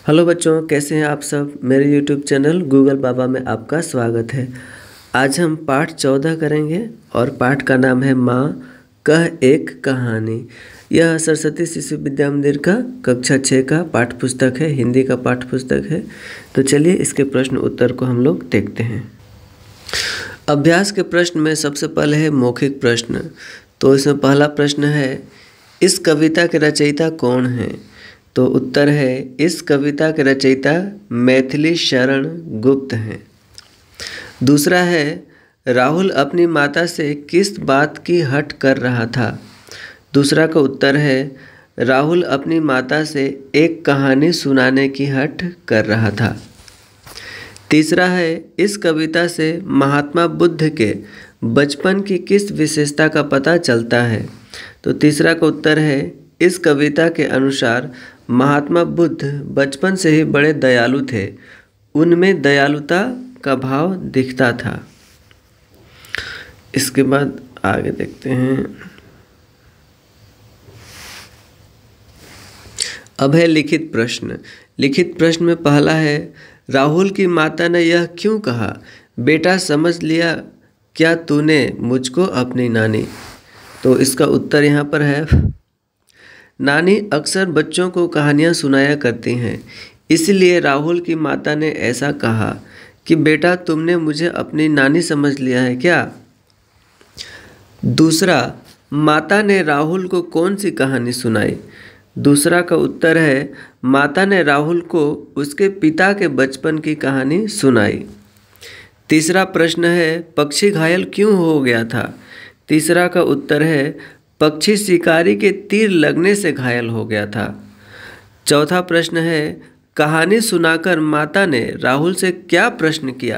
Hello बच्चों, कैसे हैं आप सब। मेरे यूट्यूब चैनल गूगल बाबा में आपका स्वागत है। आज हम पाठ 14 करेंगे और पाठ का नाम है माँ कह एक कहानी। यह सरस्वती शिशु विद्या मंदिर का कक्षा 6 का पाठ पुस्तक है, हिंदी का पाठ पुस्तक है। तो चलिए इसके प्रश्न उत्तर को हम लोग देखते हैं। अभ्यास के प्रश्न में सबसे पहले है मौखिक प्रश्न। तो इसमें पहला प्रश्न है, इस कविता के रचयिता कौन हैं। तो उत्तर है, इस कविता के रचयिता मैथिली शरण गुप्त हैं। दूसरा है, राहुल अपनी माता से किस बात की हट कर रहा था। दूसरा का उत्तर है, राहुल अपनी माता से एक कहानी सुनाने की हट कर रहा था। तीसरा है, इस कविता से महात्मा बुद्ध के बचपन की किस विशेषता का पता चलता है। तो तीसरा का उत्तर है, इस कविता के अनुसार महात्मा बुद्ध बचपन से ही बड़े दयालु थे, उनमें दयालुता का भाव दिखता था। इसके बाद आगे देखते हैं। अब है लिखित प्रश्न। लिखित प्रश्न में पहला है, राहुल की माता ने यह क्यों कहा, बेटा समझ लिया क्या तूने मुझको अपनी नानी। तो इसका उत्तर यहाँ पर है, नानी अक्सर बच्चों को कहानियाँ सुनाया करती हैं, इसलिए राहुल की माता ने ऐसा कहा कि बेटा तुमने मुझे अपनी नानी समझ लिया है क्या। दूसरा, माता ने राहुल को कौन सी कहानी सुनाई। दूसरा का उत्तर है, माता ने राहुल को उसके पिता के बचपन की कहानी सुनाई। तीसरा प्रश्न है, पक्षी घायल क्यों हो गया था। तीसरा का उत्तर है, पक्षी शिकारी के तीर लगने से घायल हो गया था। चौथा प्रश्न है, कहानी सुनाकर माता ने राहुल से क्या प्रश्न किया।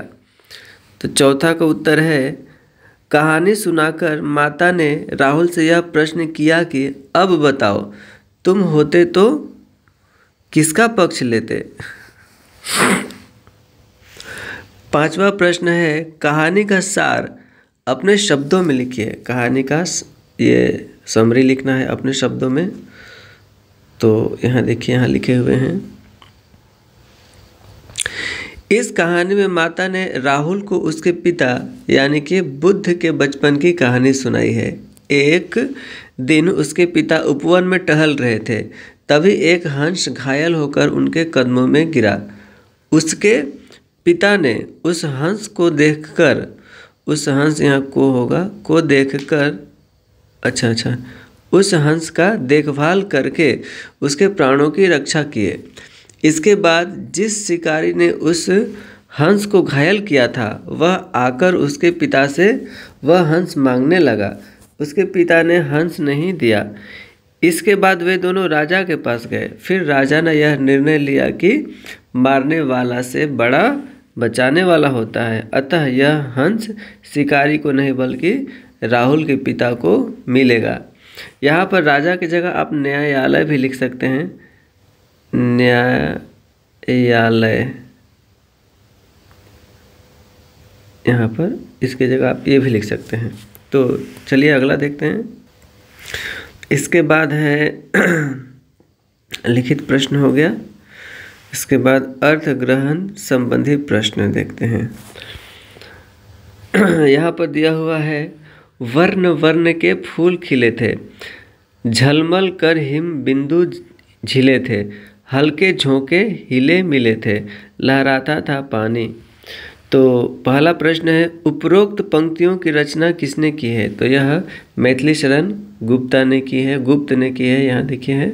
तो चौथा का उत्तर है, कहानी सुनाकर माता ने राहुल से यह प्रश्न किया कि अब बताओ तुम होते तो किसका पक्ष लेते। पांचवा प्रश्न है, कहानी का सार अपने शब्दों में लिखिए। कहानी का ये समरी लिखना है अपने शब्दों में। तो यहाँ देखिए, यहाँ लिखे हुए हैं, इस कहानी में माता ने राहुल को उसके पिता यानी कि बुद्ध के बचपन की कहानी सुनाई है। एक दिन उसके पिता उपवन में टहल रहे थे, तभी एक हंस घायल होकर उनके कदमों में गिरा। उसके पिता ने उस हंस को देखकर, उस हंस यहाँ को होगा, को देखकर उस हंस का देखभाल करके उसके प्राणों की रक्षा किए। इसके बाद जिस शिकारी ने उस हंस को घायल किया था, वह आकर उसके पिता से वह हंस मांगने लगा। उसके पिता ने हंस नहीं दिया। इसके बाद वे दोनों राजा के पास गए। फिर राजा ने यह निर्णय लिया कि मारने वाला से बड़ा बचाने वाला होता है, अतः यह हंस शिकारी को नहीं बल्कि राहुल के पिता को मिलेगा। यहाँ पर राजा की जगह आप न्यायालय भी लिख सकते हैं, न्यायालय। यहाँ पर इसके जगह आप ये भी लिख सकते हैं। तो चलिए अगला देखते हैं। इसके बाद है लिखित प्रश्न हो गया। इसके बाद अर्थ ग्रहण संबंधी प्रश्न देखते हैं। यहाँ पर दिया हुआ है, वर्ण वर्ण के फूल खिले थे, झलमल कर हिम बिंदु झिले थे, हल्के झोंके हिले मिले थे, लहराता था पानी। तो पहला प्रश्न है, उपरोक्त पंक्तियों की रचना किसने की है। तो यह मैथिली शरण गुप्ता ने की है, गुप्त ने की है। यहाँ देखिए है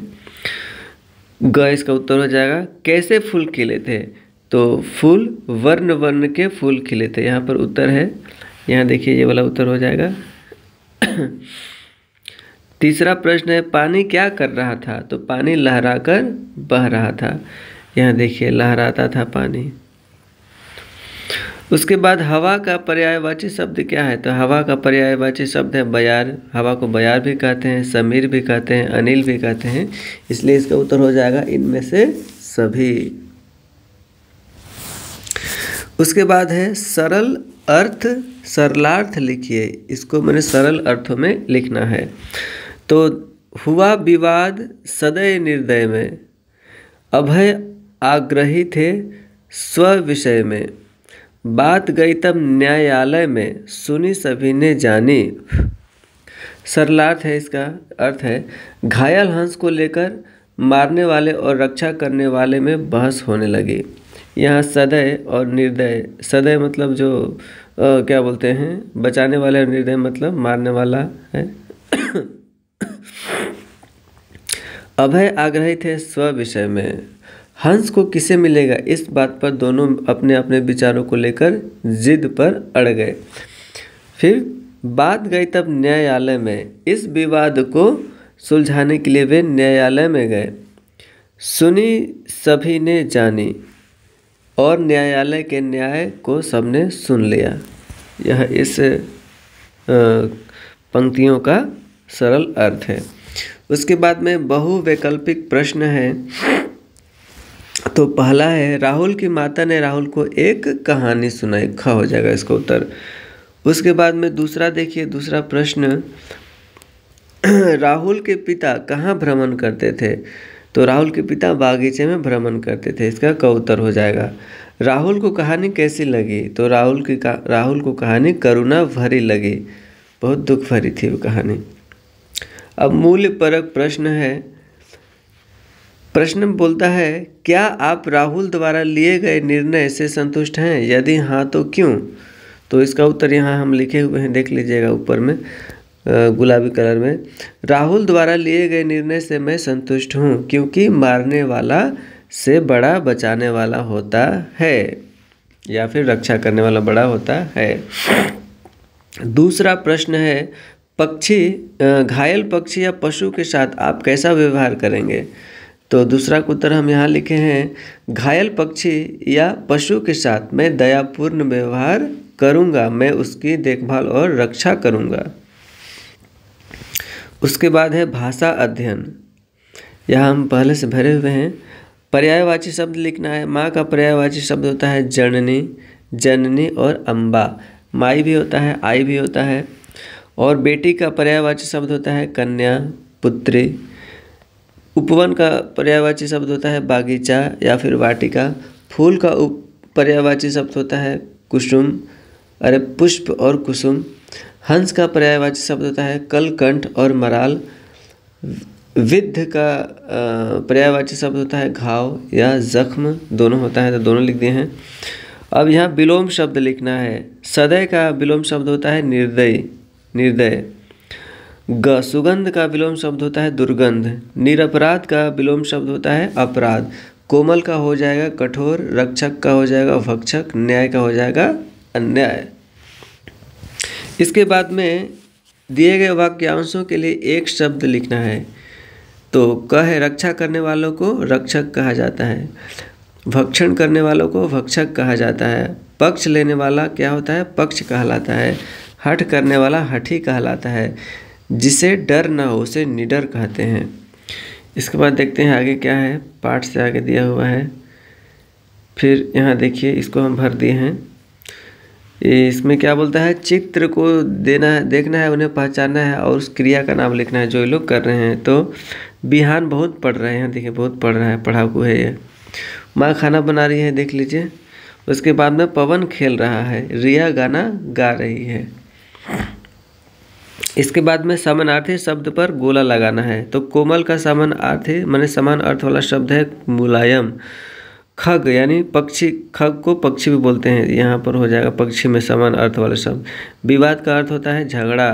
ग, इसका उत्तर हो जाएगा। कैसे फूल खिले थे। तो फूल वर्ण वर्ण के फूल खिले थे, यहाँ पर उत्तर है। यहाँ देखिए ये वाला उत्तर हो जाएगा। तीसरा प्रश्न है, पानी क्या कर रहा था। तो पानी लहराकर बह रहा था। यहाँ देखिए लहराता था पानी। उसके बाद हवा का पर्यायवाची शब्द क्या है। तो हवा का पर्यायवाची शब्द है बयार। हवा को बयार भी कहते हैं, समीर भी कहते हैं, अनिल भी कहते हैं, इसलिए इसका उत्तर हो जाएगा इनमें से सभी। उसके बाद है सरल अर्थ सरलार्थ लिखिए। इसको मैंने सरल अर्थों में लिखना है। तो हुआ विवाद सदय निर्दय में, अभय आग्रही थे स्व विषय में, बात गई तब न्यायालय में, सुनी सभी ने जानी। सरलार्थ है, इसका अर्थ है घायल हंस को लेकर मारने वाले और रक्षा करने वाले में बहस होने लगी। यहाँ सदय और निर्दय, सदय मतलब जो क्या बोलते हैं बचाने वाले, और निर्दय मतलब मारने वाला है। अभय आग्रही थे स्व विषय में, हंस को किसे मिलेगा इस बात पर दोनों अपने अपने विचारों को लेकर जिद पर अड़ गए। फिर बात गई तब न्यायालय में, इस विवाद को सुलझाने के लिए वे न्यायालय में गए। सुनी सभी ने जानी, और न्यायालय के न्याय को सबने सुन लिया। यह इस पंक्तियों का सरल अर्थ है। उसके बाद में बहुवैकल्पिक प्रश्न है। तो पहला है, राहुल की माता ने राहुल को एक कहानी सुनाई, ख हो जाएगा इसका उत्तर। उसके बाद में दूसरा देखिए, दूसरा प्रश्न, राहुल के पिता कहाँ भ्रमण करते थे? तो राहुल के पिता बागीचे में भ्रमण करते थे, इसका क उत्तर हो जाएगा। राहुल को कहानी कैसी लगी? तो राहुल को कहानी करुणा भरी लगी, बहुत दुख भरी थी वो कहानी। अब मूल्य परक प्रश्न है। प्रश्न बोलता है, क्या आप राहुल द्वारा लिए गए निर्णय से संतुष्ट हैं? यदि हाँ तो क्यों? तो इसका उत्तर यहाँ हम लिखे हुए हैं, देख लीजिएगा ऊपर में गुलाबी कलर में। राहुल द्वारा लिए गए निर्णय से मैं संतुष्ट हूँ, क्योंकि मारने वाला से बड़ा बचाने वाला होता है, या फिर रक्षा करने वाला बड़ा होता है। दूसरा प्रश्न है, घायल पक्षी या पशु के साथ आप कैसा व्यवहार करेंगे? तो दूसरा का उत्तर हम यहाँ लिखे हैं, घायल पक्षी या पशु के साथ मैं दयापूर्ण व्यवहार करूँगा, मैं उसकी देखभाल और रक्षा करूँगा। उसके बाद है भाषा अध्ययन। यहाँ हम पहले से भरे हुए हैं। पर्यायवाची शब्द लिखना है। माँ का पर्यायवाची शब्द होता है जननी, जननी और अम्बा। माई भी होता है, आई भी होता है। और बेटी का पर्यायवाची शब्द होता है कन्या, पुत्री। उपवन का पर्यायवाची शब्द होता है बागीचा या फिर वाटिका। फूल का पर्यायवाची शब्द होता है कुसुम, पुष्प और कुसुम। हंस का पर्यायवाची शब्द होता है कलकंठ और मराल। विद्ध का पर्यायवाची शब्द होता है घाव या जख्म, दोनों होता है, तो दोनों लिख दिए हैं। अब यहाँ विलोम शब्द लिखना है। सदय का विलोम शब्द होता है निर्दय, निर्दय। सुगंध का विलोम शब्द होता है दुर्गंध। निरपराध का विलोम शब्द होता है अपराध। कोमल का हो जाएगा कठोर। रक्षक का हो जाएगा भक्षक। न्याय का हो जाएगा अन्याय। इसके बाद में दिए गए वाक्यांशों के लिए एक शब्द लिखना है। तो क है, रक्षा करने वालों को रक्षक कहा जाता है, भक्षण करने वालों को भक्षक कहा जाता है, पक्ष लेने वाला क्या होता है? पक्ष कहलाता है, हठ करने वाला हठी कहलाता है, जिसे डर ना हो उसे निडर कहते हैं। इसके बाद देखते हैं आगे क्या है, पाठ से आगे दिया हुआ है। फिर यहाँ देखिए, इसको हम भर दिए हैं। इसमें क्या बोलता है? चित्र को देना है, देखना है, उन्हें पहचानना है और उस क्रिया का नाम लिखना है जो ये लोग कर रहे हैं। तो बिहान बहुत पढ़ रहे हैं, देखिए बहुत पढ़ रहा है, पढ़ाकू है ये। माँ खाना बना रही है, देख लीजिए। उसके बाद में पवन खेल रहा है, रिया गाना गा रही है। इसके बाद में समानार्थी शब्द पर गोला लगाना है। तो कोमल का समानार्थी माने समान अर्थ वाला शब्द है मुलायम। खग यानी पक्षी, खग को पक्षी भी बोलते हैं, यहाँ पर हो जाएगा पक्षी में समान अर्थ वाला शब्द। विवाद का अर्थ होता है झगड़ा,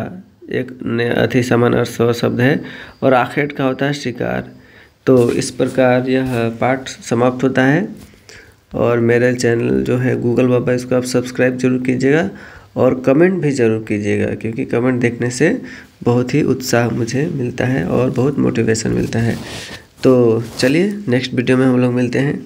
एक समान अर्थ वाला शब्द है। और आखेट का होता है शिकार। तो इस प्रकार यह पाठ समाप्त होता है। और मेरा चैनल जो है गूगल बाबा, इसको आप सब्सक्राइब जरूर कीजिएगा और कमेंट भी ज़रूर कीजिएगा, क्योंकि कमेंट देखने से बहुत ही उत्साह मुझे मिलता है और बहुत मोटिवेशन मिलता है। तो चलिए नेक्स्ट वीडियो में हम लोग मिलते हैं।